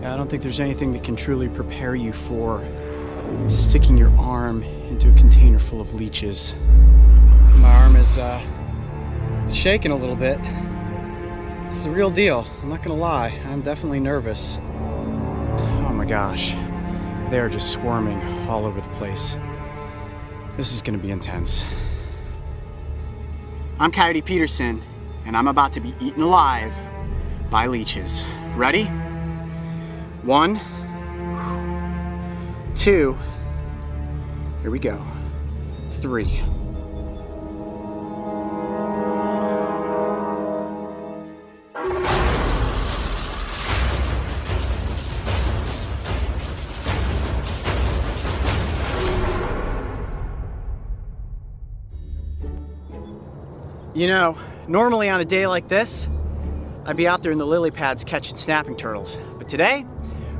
Yeah, I don't think there's anything that can truly prepare you for sticking your arm into a container full of leeches. My arm is shaking a little bit. It's the real deal. I'm not gonna lie, I'm definitely nervous. Oh my gosh, they are just swarming all over the place. This is gonna be intense. I'm Coyote Peterson, and I'm about to be eaten alive by leeches. Ready? 1, 2, here we go, 3. You know, normally on a day like this, I'd be out there in the lily pads catching snapping turtles. But today,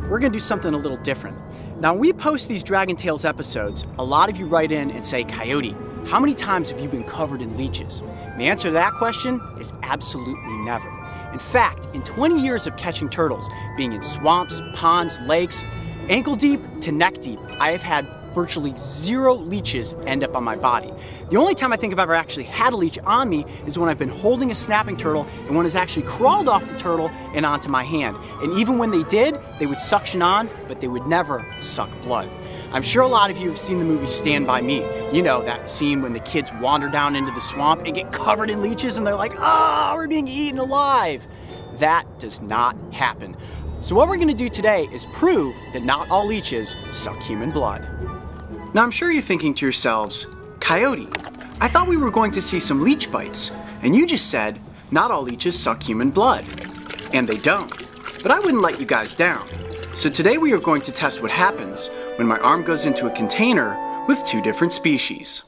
we're gonna do something a little different. Now, when we post these Dragon Tales episodes, a lot of you write in and say, Coyote, how many times have you been covered in leeches? And the answer to that question is absolutely never. In fact, in 20 years of catching turtles, being in swamps, ponds, lakes, ankle deep to neck deep, I have had virtually 0 leeches end up on my body. The only time I think I've ever actually had a leech on me is when I've been holding a snapping turtle and one has actually crawled off the turtle and onto my hand. And even when they did, they would suction on, but they would never suck blood. I'm sure a lot of you have seen the movie Stand By Me. You know, that scene when the kids wander down into the swamp and get covered in leeches and they're like, oh, we're being eaten alive. That does not happen. So what we're gonna do today is prove that not all leeches suck human blood. Now I'm sure you're thinking to yourselves, Coyote, I thought we were going to see some leech bites, and you just said not all leeches suck human blood. And they don't. But I wouldn't let you guys down. So today we are going to test what happens when my arm goes into a container with 2 different species.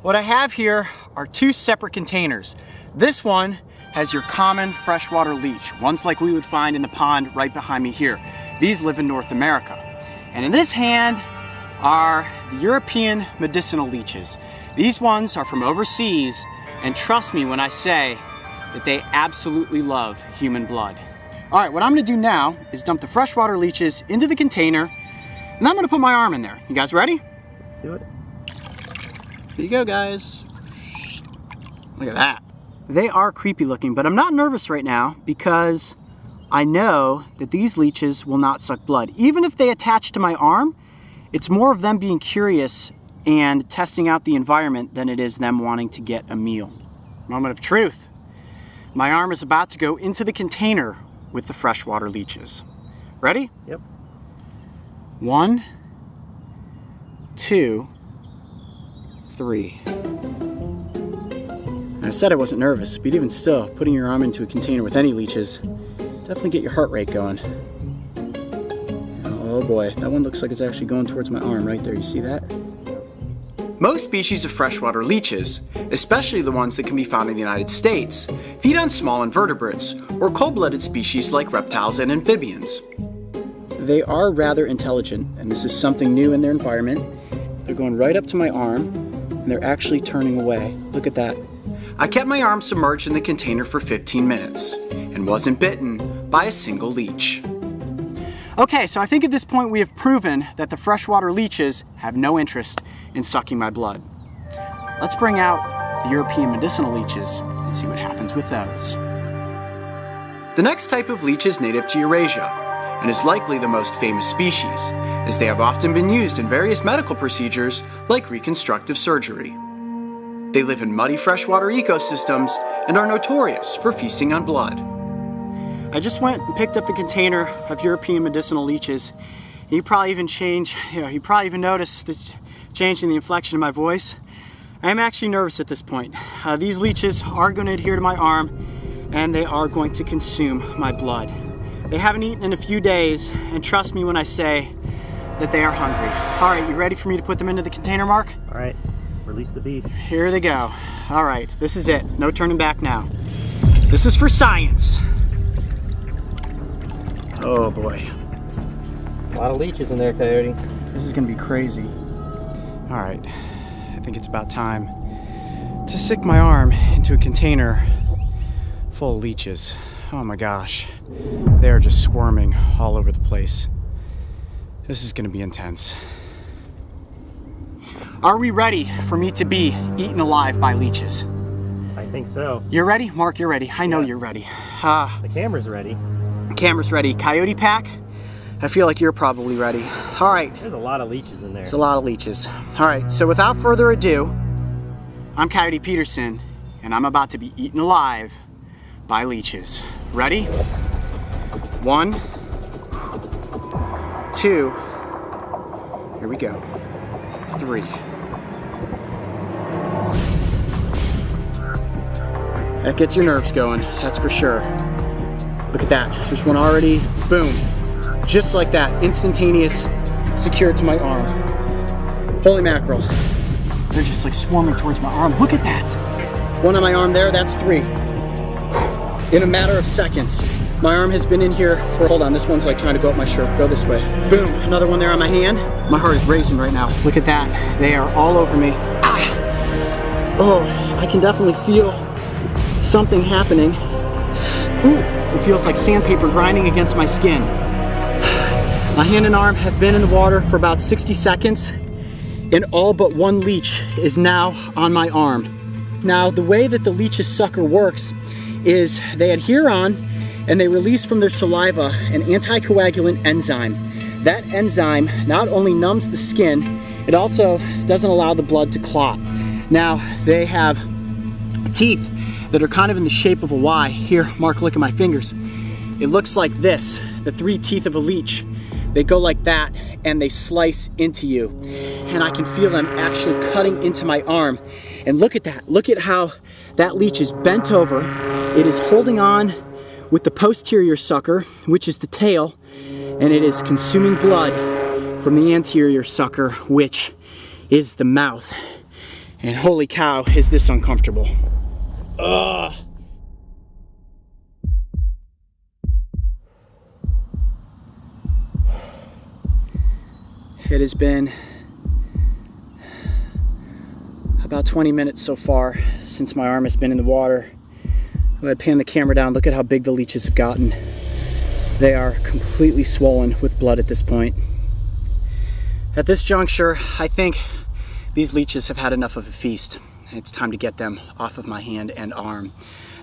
What I have here are 2 separate containers. This one has your common freshwater leech, ones like we would find in the pond right behind me here. These live in North America. And in this hand are the European medicinal leeches. These ones are from overseas, and trust me when I say that they absolutely love human blood. All right, what I'm gonna do now is dump the freshwater leeches into the container, and I'm gonna put my arm in there. You guys ready? Let's do it. Here you go, guys. Look at that. They are creepy looking, but I'm not nervous right now because I know that these leeches will not suck blood. Even if they attach to my arm, it's more of them being curious and testing out the environment than it is them wanting to get a meal. Moment of truth. My arm is about to go into the container with the freshwater leeches. Ready? Yep. 1, 2, 3. I said I wasn't nervous, but even still, putting your arm into a container with any leeches definitely get your heart rate going. Oh boy, that one looks like it's actually going towards my arm right there. You see that? Most species of freshwater leeches, especially the ones that can be found in the United States, feed on small invertebrates or cold-blooded species like reptiles and amphibians. They are rather intelligent, and this is something new in their environment. They're going right up to my arm, and they're actually turning away. Look at that. I kept my arm submerged in the container for 15 minutes and wasn't bitten by a single leech. Okay, so I think at this point we have proven that the freshwater leeches have no interest in sucking my blood. Let's bring out the European medicinal leeches and see what happens with those. The next type of leech is native to Eurasia and is likely the most famous species, as they have often been used in various medical procedures like reconstructive surgery. They live in muddy freshwater ecosystems and are notorious for feasting on blood. I just went and picked up the container of European medicinal leeches. You probably even noticed the change in the inflection of my voice. I am actually nervous at this point. These leeches are going to adhere to my arm and they are going to consume my blood. They haven't eaten in a few days, and trust me when I say that they are hungry. All right, you ready for me to put them into the container, Mark? All right, release the beast. Here they go. All right, this is it. No turning back now. This is for science. Oh boy. A lot of leeches in there, Coyote. This is gonna be crazy. All right, I think it's about time to stick my arm into a container full of leeches. Oh my gosh. They are just squirming all over the place. This is gonna be intense. Are we ready for me to be eaten alive by leeches? I think so. You're ready? Mark, you're ready. I know you're ready. The camera's ready. Camera's ready. Coyote pack? I feel like you're probably ready. All right. There's a lot of leeches in there. There's a lot of leeches. All right, so without further ado, I'm Coyote Peterson, and I'm about to be eaten alive by leeches. Ready? 1, 2, here we go, 3. That gets your nerves going, that's for sure. Look at that, there's one already, boom. Just like that, instantaneous, secured to my arm. Holy mackerel. They're just like swarming towards my arm. Look at that. One on my arm there, that's 3. In a matter of seconds. My arm has been in here for, hold on, this one's like trying to go up my shirt. Go this way. Boom, another one there on my hand. My heart is racing right now. Look at that. They are all over me. Ah. Oh, I can definitely feel something happening. Ooh, it feels like sandpaper grinding against my skin. My hand and arm have been in the water for about 60 seconds, and all but one leech is now on my arm. Now, the way that the leech's sucker works is they adhere on and they release from their saliva an anticoagulant enzyme. That enzyme not only numbs the skin, it also doesn't allow the blood to clot. Now, they have teeth that are kind of in the shape of a Y. Here, Mark, look at my fingers. It looks like this, the 3 teeth of a leech. They go like that and they slice into you. And I can feel them actually cutting into my arm. And look at that, look at how that leech is bent over. It is holding on with the posterior sucker, which is the tail, and it is consuming blood from the anterior sucker, which is the mouth. And holy cow, is this uncomfortable. Ugh. It has been about 20 minutes so far since my arm has been in the water. If I pan the camera down, look at how big the leeches have gotten. They are completely swollen with blood at this point. At this juncture, I think these leeches have had enough of a feast. It's time to get them off of my hand and arm.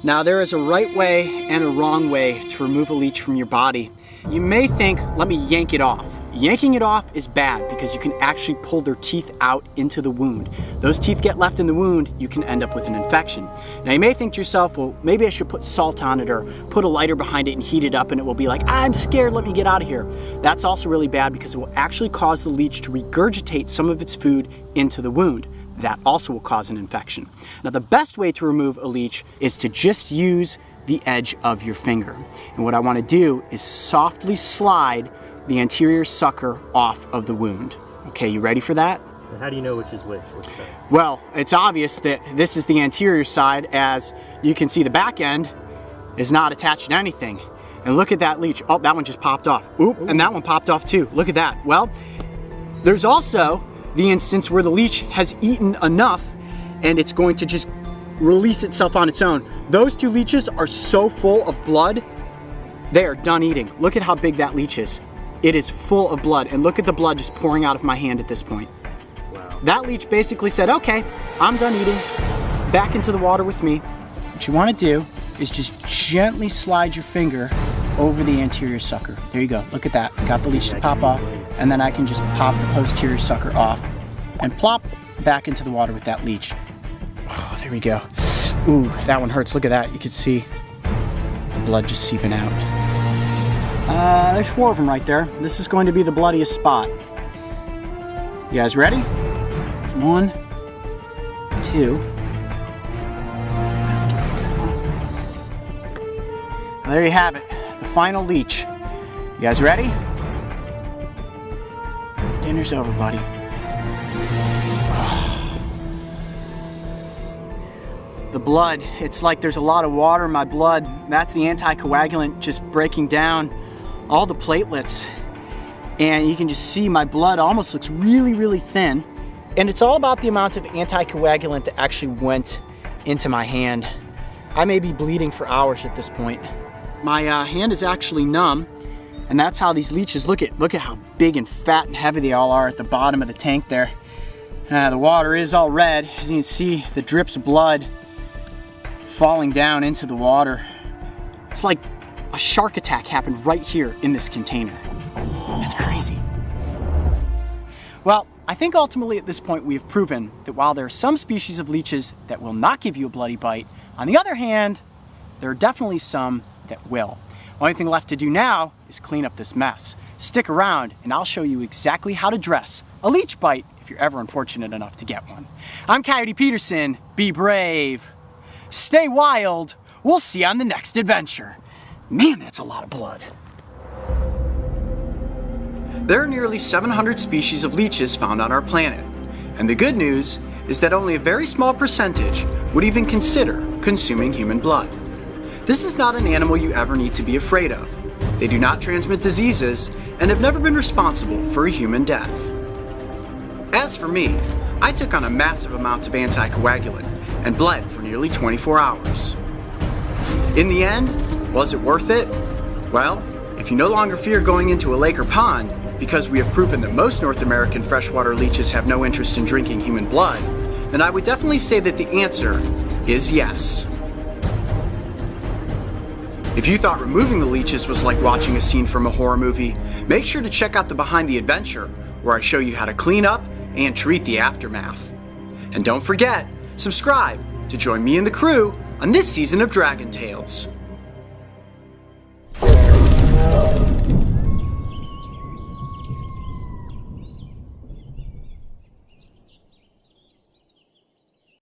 Now, there is a right way and a wrong way to remove a leech from your body. You may think, let me yank it off. Yanking it off is bad because you can actually pull their teeth out into the wound. Those teeth get left in the wound, you can end up with an infection. Now, you may think to yourself, well, maybe I should put salt on it or put a lighter behind it and heat it up and it will be like, I'm scared, let me get out of here. That's also really bad because it will actually cause the leech to regurgitate some of its food into the wound. That also will cause an infection. Now, the best way to remove a leech is to just use the edge of your finger. And what I want to do is softly slide the anterior sucker off of the wound. Okay, you ready for that? How do you know which is which? Well, it's obvious that this is the anterior side, as you can see the back end is not attached to anything. And look at that leech. Oh, that one just popped off. Oop, and that one popped off too. Look at that. Well, there's also the instance where the leech has eaten enough and it's going to just release itself on its own. Those 2 leeches are so full of blood, they are done eating. Look at how big that leech is. It is full of blood, and look at the blood just pouring out of my hand at this point. Wow. That leech basically said, okay, I'm done eating, back into the water with me. What you want to do is just gently slide your finger over the anterior sucker. There you go, look at that. I got the leech to pop off, and then I can just pop the posterior sucker off and plop back into the water with that leech. Oh, there we go. Ooh, that one hurts. Look at that. You can see the blood just seeping out. There's 4 of them right there. This is going to be the bloodiest spot. You guys ready? 1, 2. Well, there you have it. The final leech. You guys ready? Dinner's over, buddy. The blood, it's like there's a lot of water in my blood. That's the anticoagulant just breaking down all the platelets. And you can just see my blood almost looks really, really thin. And it's all about the amount of anticoagulant that actually went into my hand. I may be bleeding for hours at this point. my hand is actually numb, and that's how these leeches, look at how big and fat and heavy they all are at the bottom of the tank there. The water is all red. As you can see, the drips of blood falling down into the water. It's like a shark attack happened right here in this container. That's crazy. Well, I think ultimately at this point we have proven that while there are some species of leeches that will not give you a bloody bite, on the other hand, there are definitely some that will. Only thing left to do now is clean up this mess. Stick around and I'll show you exactly how to dress a leech bite if you're ever unfortunate enough to get one. I'm Coyote Peterson. Be brave. Stay wild. We'll see you on the next adventure. Man, that's a lot of blood. There are nearly 700 species of leeches found on our planet. And the good news is that only a very small percentage would even consider consuming human blood. This is not an animal you ever need to be afraid of. They do not transmit diseases and have never been responsible for a human death. As for me, I took on a massive amount of anticoagulant and bled for nearly 24 hours. In the end, was it worth it? Well, if you no longer fear going into a lake or pond, because we have proven that most North American freshwater leeches have no interest in drinking human blood, then I would definitely say that the answer is yes. If you thought removing the leeches was like watching a scene from a horror movie, make sure to check out the Behind the Adventure, where I show you how to clean up and treat the aftermath. And don't forget, subscribe to join me and the crew on this season of Dragon Tales.